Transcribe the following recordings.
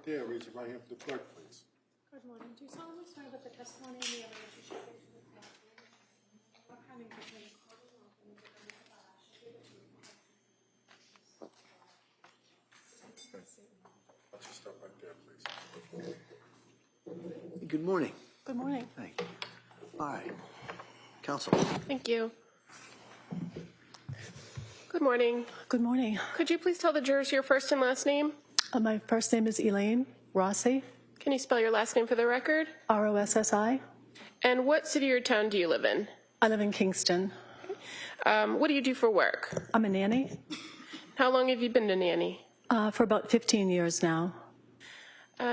there. Raise your right hand for the clerk, please. Good morning. Do you solemnly swear that the testimony in the evidence you shall give to the court will having between the court and law and the defendant shall be the truth? I'll just stop right there, please. Good morning. Good morning. Thank you. All right. Counsel. Thank you. Good morning. Good morning. Could you please tell the jurors your first and last name? My first name is Elaine Rossi, Can you spell your last name for the record? Rossi. And what city or town do you live in? I live in Kingston. What do you do for work? I'm a nanny How long have you been a nanny? for about 15 years now.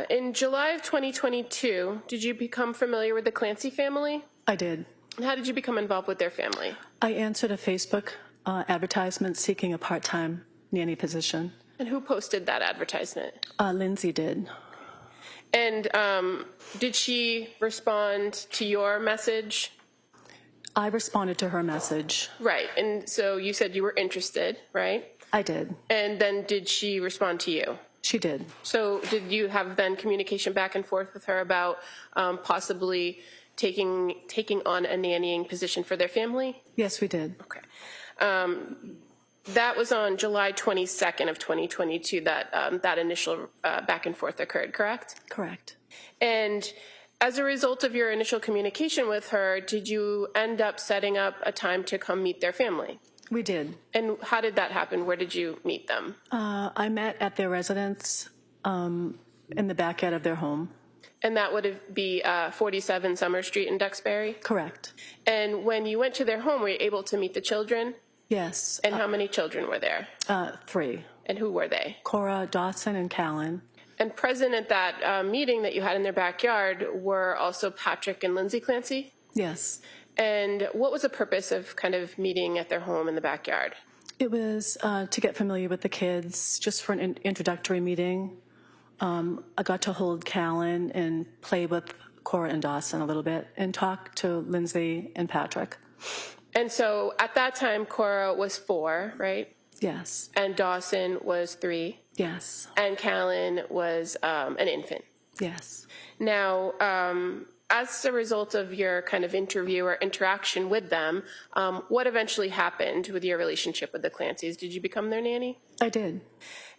In July of 2022, did you become familiar with the Clancy family? I did. And how did you become involved with their family? I answered a Facebook advertisement seeking a part-time nanny position. And who posted that advertisement? Lindsay did. And did she respond to your message? I responded to her message. Right. And so you said you were interested, right? I did. And then did she respond to you? She did. So did you have then communication back and forth with her about possibly taking on a nannying position for their family? Yes, we did. Okay. That was on July 22nd of 2022 that that initial back and forth occurred, correct? Correct. And as a result of your initial communication with her, did you end up setting up a time to come meet their family? We did. And how did that happen? Where did you meet them? I met at their residence in the backyard of their home. And that would be 47 Summer Street in Duxbury? Correct. And when you went to their home, were you able to meet the children? Yes. And how many children were there? 3. And who were they? Cora, Dawson, and Callan. And present at that meeting that you had in their backyard were also Patrick and Lindsay Clancy? Yes. And what was the purpose of kind of meeting at their home in the backyard? It was to get familiar with the kids, just for an introductory meeting. I got to hold Callan and play with Cora and Dawson a little bit and talk to Lindsay and Patrick. And so at that time, Cora was 4, right? Yes. And Dawson was 3. Yes. And Callan was an infant. Yes. Now, as a result of your kind of interview or interaction with them, what eventually happened with your relationship with the Clancys? Did you become their nanny? I did.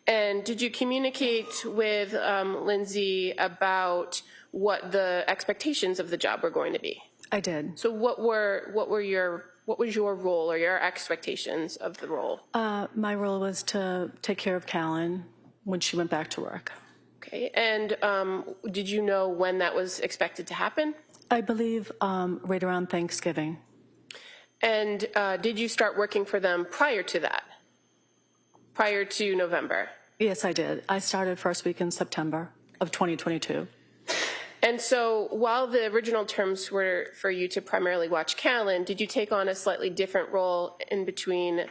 And did you communicate with Lindsay about what the expectations of the job were going to be? I did. So what was your role or your expectations of the role? My role was to take care of Callan when she went back to work. Okay, and did you know when that was expected to happen? I believe right around Thanksgiving. And did you start working for them prior to that? Prior to November? Yes, I did. I started first week in September of 2022. And so while the original terms were for you to primarily watch Callan, did you take on a slightly different role in between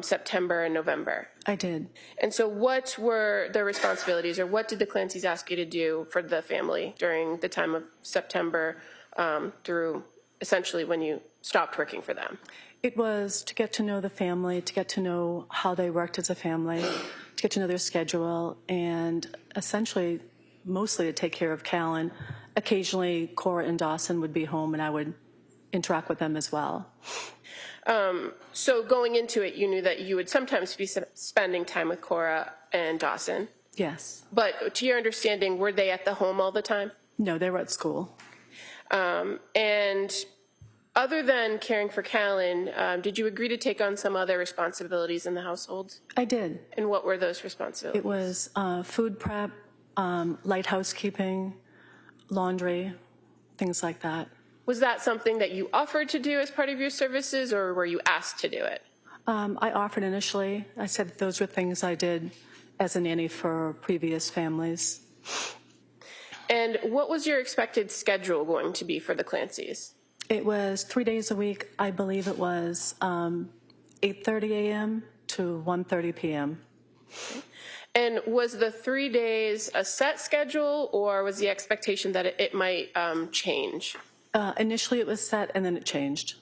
September and November? I did. And so what were the responsibilities, or what did the Clancys ask you to do for the family during the time of September through essentially when you stopped working for them? It was to get to know the family, to get to know how they worked as a family, to get to know their schedule, and essentially mostly to take care of Callan. Occasionally, Cora and Dawson would be home, and I would interact with them as well. So going into it, you knew that you would sometimes be spending time with Cora and Dawson. Yes. But to your understanding, were they at the home all the time? No, they were at school. And other than caring for Callan, did you agree to take on some other responsibilities in the household? I did. And what were those responsibilities? It was food prep, light housekeeping, laundry, things like that. Was that something that you offered to do as part of your services, or were you asked to do it? I offered initially. I said that those were things I did as a nanny for previous families. And what was your expected schedule going to be for the Clancys? It was 3 days a week. I believe it was 8:30 a.m. to 1:30 p.m. Okay. And was the 3 days a set schedule, or was the expectation that it might change? Initially it was set, and then it changed.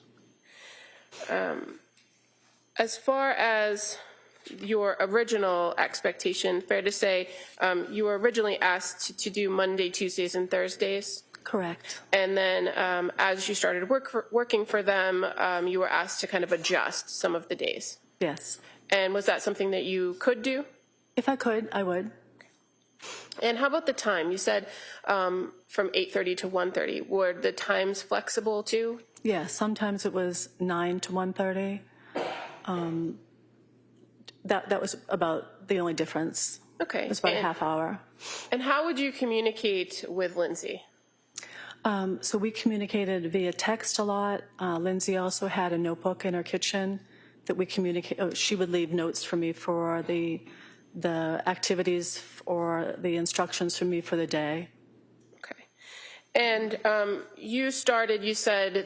As far as your original expectation, fair to say, you were originally asked to do Monday, Tuesdays, and Thursdays? Correct. And then as you started working for them, you were asked to kind of adjust some of the days? Yes. And was that something that you could do? If I could, I would. And how about the time? You said from 8:30 to 1:30. Were the times flexible too? Yeah, sometimes it was 9 to 1:30. That was about the only difference. Okay. It was about a half hour. And how would you communicate with Lindsay? So we communicated via text a lot. Lindsay also had a notebook in her kitchen that we communicate. Oh, she would leave notes for me for the activities or the instructions for me for the day. Okay. And you said,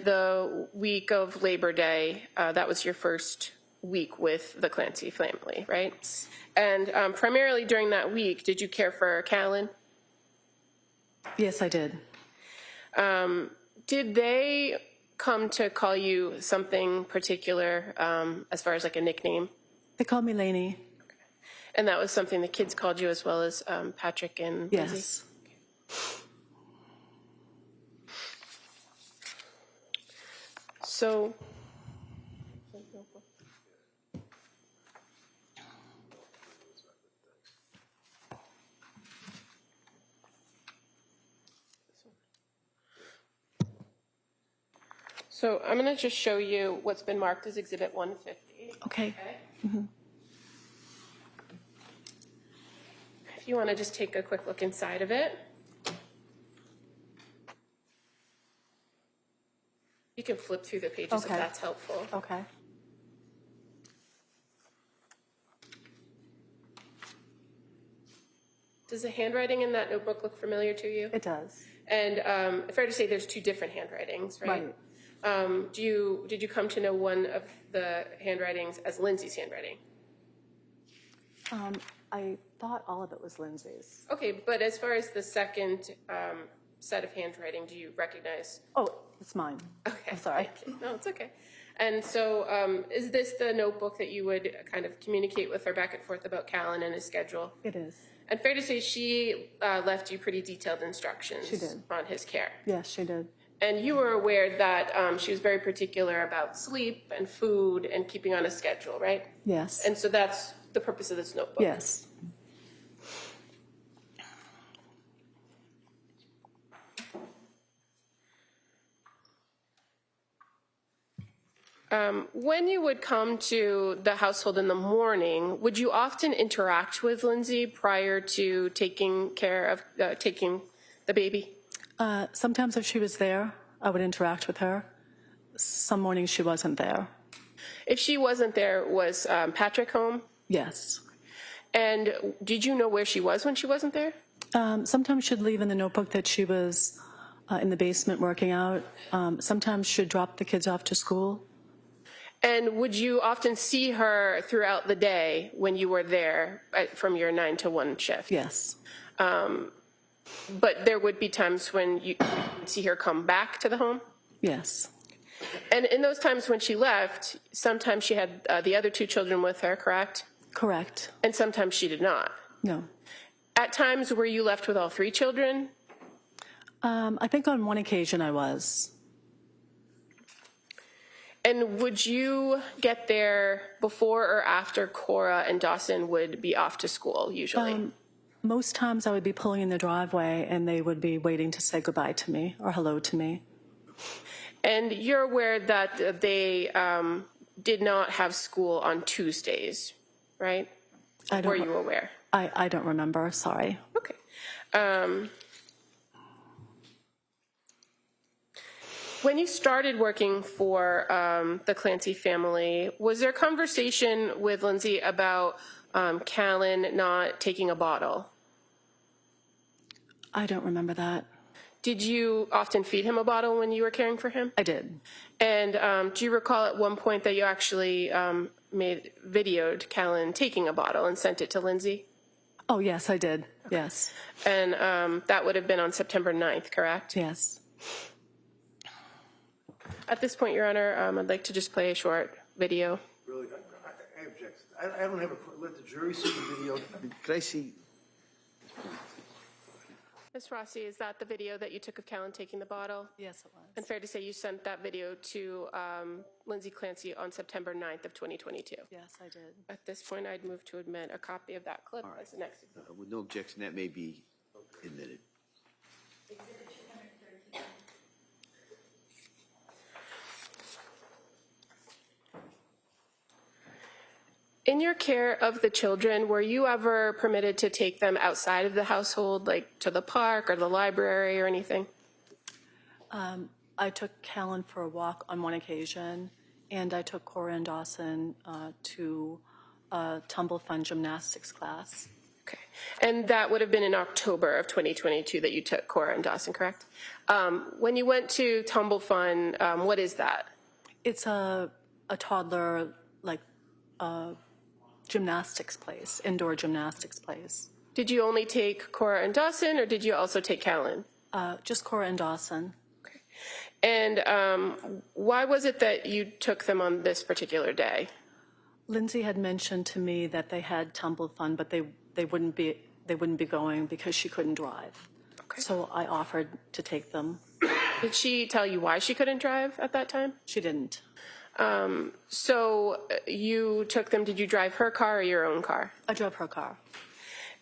the week of Labor Day. That was your first week with the Clancy family, right? And primarily during that week, did you care for Callan? Yes, I did. Did they come to call you something particular as far as like a nickname? They called me Lainey. And that was something the kids called you as well as Patrick and Lindsay? Yes. So, I'm going to just show you what's been marked as Exhibit 150. Okay. If you want to just take a quick look inside of it. You can flip through the pages if Okay. that's helpful. Okay. Does the handwriting in that notebook look familiar to you? It does. And fair to say there's two different handwritings, right? Did you come to know one of the handwritings as Lindsay's handwriting? I thought all of it was Lindsay's. Okay, but as far as the second set of handwriting, do you recognize? Oh, it's mine. Okay. I'm sorry. No, it's okay. And so is this the notebook that you would kind of communicate with her back and forth about Callan and his schedule? It is. And fair to say she left you pretty detailed instructions She did. on his care. Yes, she did. And you were aware that she was very particular about sleep and food and keeping on a schedule, right? Yes. And so that's the purpose of this notebook. Yes. When you would come to the household in the morning, would you often interact with Lindsay prior to taking care of taking the baby? Sometimes if she was there, I would interact with her. Some mornings she wasn't there. If she wasn't there, was Patrick home? Yes. And did you know where she was when she wasn't there? Sometimes she'd leave in the notebook that she was in the basement working out. Sometimes she'd drop the kids off to school. And would you often see her throughout the day when you were there from your 9 to 1 shift? Yes. But there would be times when you would see her come back to the home? Yes. And in those times when she left, sometimes she had the other two children with her, correct? Correct. And sometimes she did not. No. At times, were you left with all three children? I think on one occasion I was. And would you get there before or after Cora and Dawson would be off to school, usually? Most times I would be pulling in the driveway and they would be waiting to say goodbye to me or hello to me. And you're aware that they did not have school on Tuesdays, right? Were you aware? I don't remember, sorry. Okay. When you started working for the Clancy family, was there conversation with Lindsay about Callan not taking a bottle? I don't remember that. Did you often feed him a bottle when you were caring for him? I did. And do you recall at one point that you actually videoed Callan taking a bottle and sent it to Lindsay? Oh, yes, I did. Yes. And that would have been on September 9th, correct? Yes. At this point, Your Honor, I'd like to just play a short video. Really, object. I don't have a, let the jury see the video. Could I see? Ms. Rossi, is that the video that you took of Callan taking the bottle? Yes, it was. And fair to say you sent that video to Lindsay Clancy on September 9th of 2022? Yes, I did. At this point, I'd move to admit a copy of that clip as the next exhibit. With no objection, that may be admitted. In your care of the children, were you ever permitted to take them outside of the household, like to the park or the library or anything? I took Callan for a walk on one occasion, and I took Cora and Dawson to a tumble fun gymnastics class. Okay. And that would have been in October of 2022 that you took Cora and Dawson, correct? When you went to Tumble Fun, what is that? It's a toddler, like, gymnastics place, indoor gymnastics place. Did you only take Cora and Dawson, or did you also take Callan? Just Cora and Dawson. Okay. And why was it that you took them on this particular day? Lindsay had mentioned to me that they had tumble fun, but they wouldn't be going because she couldn't drive. Okay. So I offered to take them. Did she tell you why she couldn't drive at that time? She didn't. So you took them, did you drive her car or your own car? I drove her car.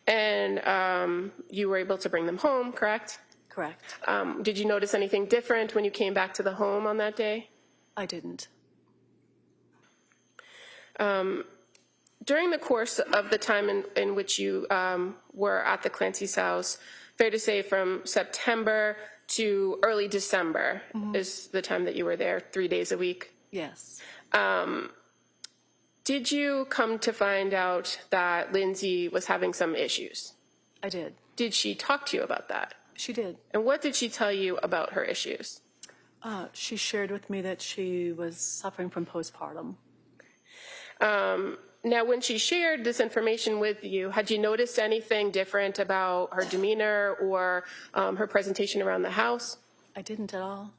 And you were able to bring them home, correct? Correct. Did you notice anything different when you came back to the home on that day? I didn't. During the course of the time in which you were at the Clancy's house, fair to say from September to early December is the time that you were there, 3 days a week? Yes. Did you come to find out that Lindsay was having some issues? I did. Did she talk to you about that? She did. And what did she tell you about her issues? She shared with me that she was suffering from postpartum. Now, when she shared this information with you, had you noticed anything different about her demeanor or her presentation around the house? I didn't at all.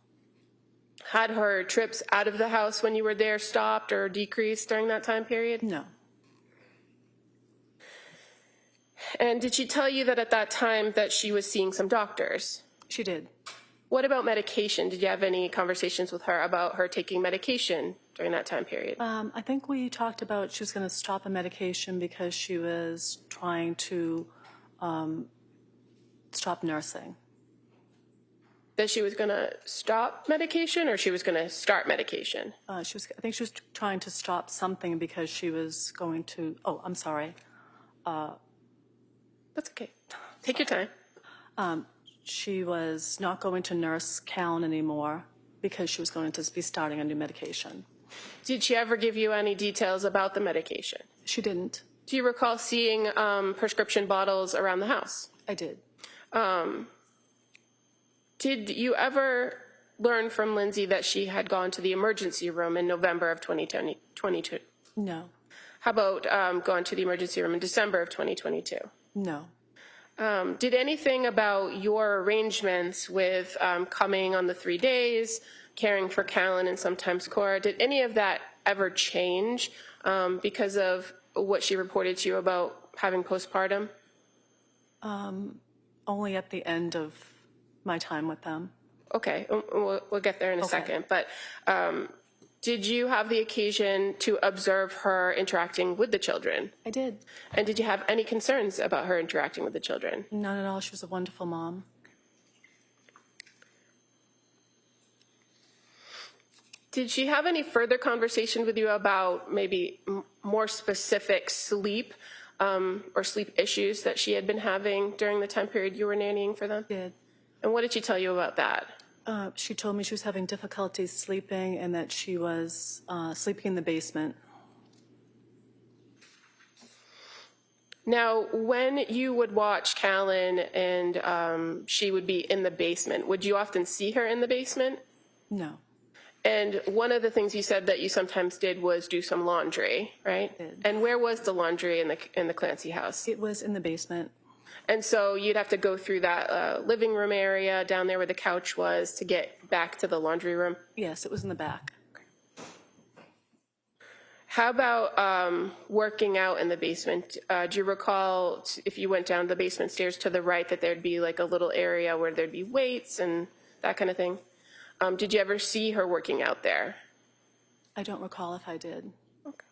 Had her trips out of the house when you were there stopped or decreased during that time period? No. And did she tell you that at that time that she was seeing some doctors? She did. What about medication? Did you have any conversations with her about her taking medication during that time period? I think we talked about she was going to stop a medication because she was trying to stop nursing. That she was going to stop medication or she was going to start medication? I think she was trying to stop something because she was going to, I'm sorry. That's okay. Take your time. She was not going to nurse Callan anymore because she was going to be starting a new medication. Did she ever give you any details about the medication? She didn't. Do you recall seeing prescription bottles around the house? I did. Did you ever learn from Lindsay that she had gone to the emergency room in November of 2022? No. How about going to the emergency room in December of 2022? No. Did anything about your arrangements with coming on the 3 days, caring for Callan and sometimes Cora, did any of that ever change because of what she reported to you about having postpartum? Only at the end of my time with them. Okay, we'll get there in a second. But did you have the occasion to observe her interacting with the children? I did. And did you have any concerns about her interacting with the children? None at all. She was a wonderful mom. Did she have any further conversation with you about maybe more specific sleep or sleep issues that she had been having during the time period you were nannying for them? She did. And what did she tell you about that? She told me she was having difficulty sleeping and that she was sleeping in the basement. Now, when you would watch Callan and she would be in the basement, would you often see her in the basement? No. And one of the things you said that you sometimes did was do some laundry, right? I did. And where was the laundry in the Clancy house? It was in the basement. And so you'd have to go through that living room area down there where the couch was to get back to the laundry room? Yes, it was in the back. How about working out in the basement? Do you recall if you went down the basement stairs to the right that there'd be like a little area where there'd be weights and that kind of thing? Did you ever see her working out there? I don't recall if I did. Okay.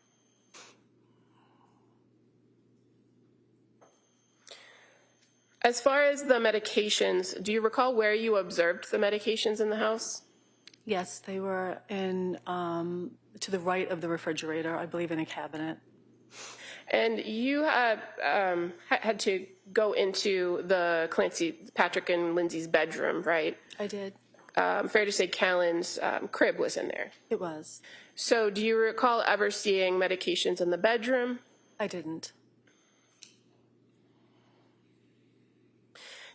As far as the medications, do you recall where you observed the medications in the house? Yes, they were in to the right of the refrigerator, I believe in a cabinet. And you had to go into the Patrick and Lindsay's bedroom, right? I did. Fair to say Callan's crib was in there. It was. So do you recall ever seeing medications in the bedroom? I didn't.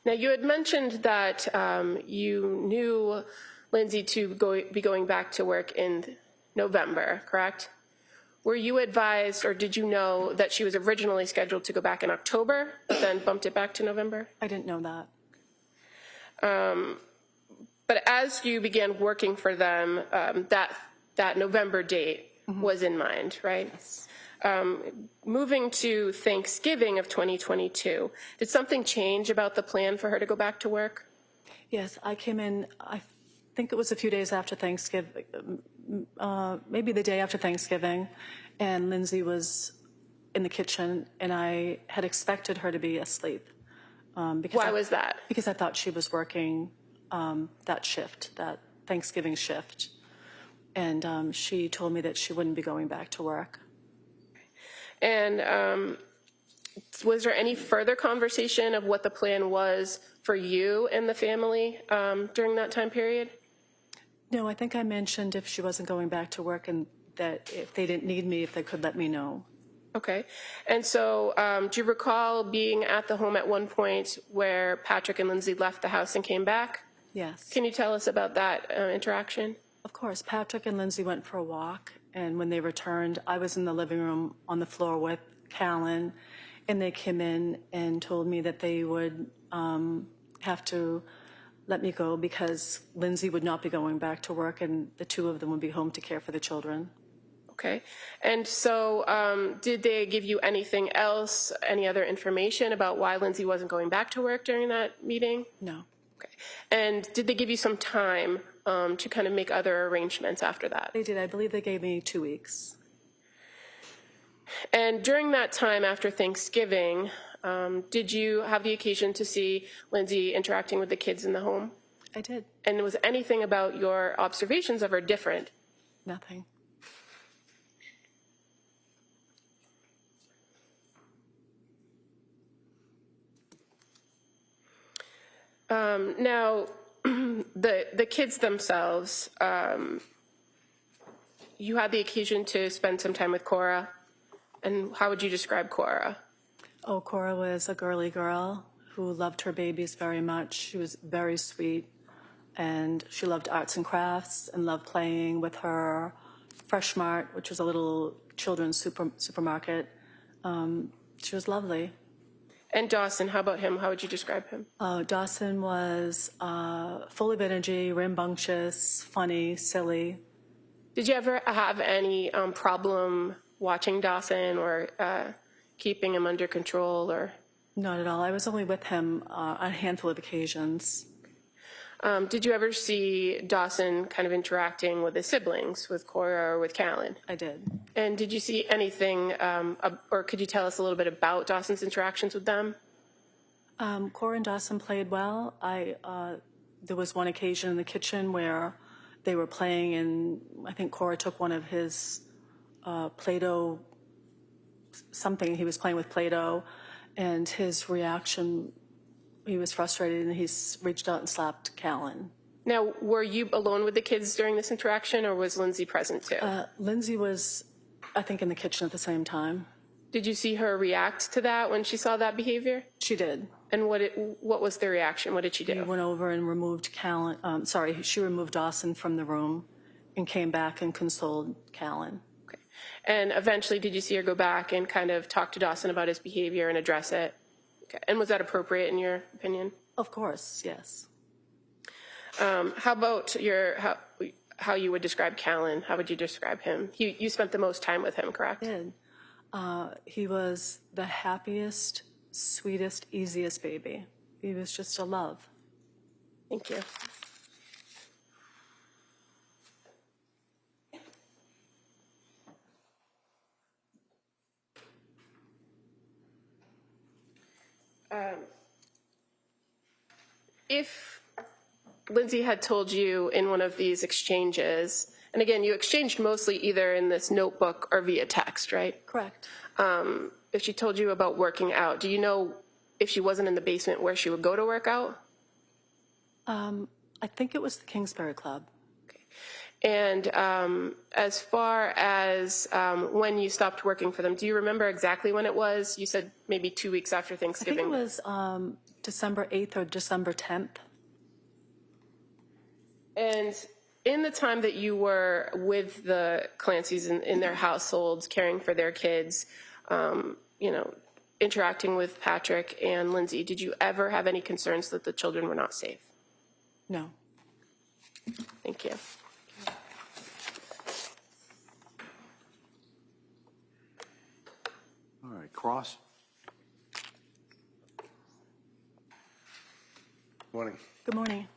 Now, you had mentioned that you knew Lindsay to be going back to work in November, correct? Were you advised, or did you know that she was originally scheduled to go back in October, but then bumped it back to November? I didn't know that. But as you began working for them, that November date was in mind, right? Yes. Moving to Thanksgiving of 2022, did something change about the plan for her to go back to work? Yes, I came in, I think it was a few days after Thanksgiving, maybe the day after Thanksgiving, and Lindsay was in the kitchen, and I had expected her to be asleep. Why was that? Because I thought she was working that shift, that Thanksgiving shift. And she told me that she wouldn't be going back to work. And was there any further conversation of what the plan was for you and the family during that time period? No, I think I mentioned if she wasn't going back to work and that if they didn't need me, if they could let me know. Okay. And so do you recall being at the home at one point where Patrick and Lindsay left the house and came back? Yes. Can you tell us about that interaction? Of course. Patrick and Lindsay went for a walk, and when they returned, I was in the living room on the floor with Callan, and they came in and told me that they would have to let me go because Lindsay would not be going back to work, and the two of them would be home to care for the children. Okay. And so did they give you anything else, any other information about why Lindsay wasn't going back to work during that meeting? No. Okay. And did they give you some time to kind of make other arrangements after that? They did. I believe they gave me 2 weeks. And during that time after Thanksgiving, did you have the occasion to see Lindsay interacting with the kids in the home? I did. And was anything about your observations of her different? Nothing. Now, the kids themselves, you had the occasion to spend some time with Cora. And how would you describe Cora? Oh, Cora was a girly girl who loved her babies very much. She was very sweet, and she loved arts and crafts and loved playing with her Fresh Mart, which was a little children's supermarket. She was lovely. And Dawson, how about him? How would you describe him? Dawson was full of energy, rambunctious, funny, silly. Did you ever have any problem watching Dawson or keeping him under control? Or Not at all. I was only with him on a handful of occasions. did you ever see Dawson kind of interacting with his siblings, with Cora or with Callan? I did. And did you see anything, or could you tell us a little bit about Dawson's interactions with them? Cora and Dawson played well. There was one occasion in the kitchen where they were playing, and I think Cora took one of his Play-Doh, something, he was playing with Play-Doh, and his reaction, he was frustrated, and he reached out and slapped Callan. Now, were you alone with the kids during this interaction, or was Lindsay present too? Lindsay was, I think, in the kitchen at the same time. Did you see her react to that when she saw that behavior? She did. And what was the reaction? What did she She do? went over and removed Callan, she removed Dawson from the room and came back and consoled Callan. Okay. And eventually, did you see her go back and kind of talk to Dawson about his behavior and address it? Okay. And was that appropriate in your opinion? Of course, yes. How about how you would describe Callan, how would you describe him? You spent the most time with him, correct? Did. He was the happiest, sweetest, easiest baby. He was just a love. Thank you. If Lindsay had told you in one of these exchanges, and again, you exchanged mostly either in this notebook or via text, right? Correct. If she told you about working out, do you know if she wasn't in the basement where she would go to work out? I think it was the Kingsbury Club. Okay. And as far as when you stopped working for them, do you remember exactly when it was? You said maybe 2 weeks after I Thanksgiving. think it was December 8th or December 10th. And in the time that you were with the Clancys in their households, caring for their kids, interacting with Patrick and Lindsay, did you ever have any concerns that the children were not safe? No. Thank you. All right, cross. Morning. Good morning.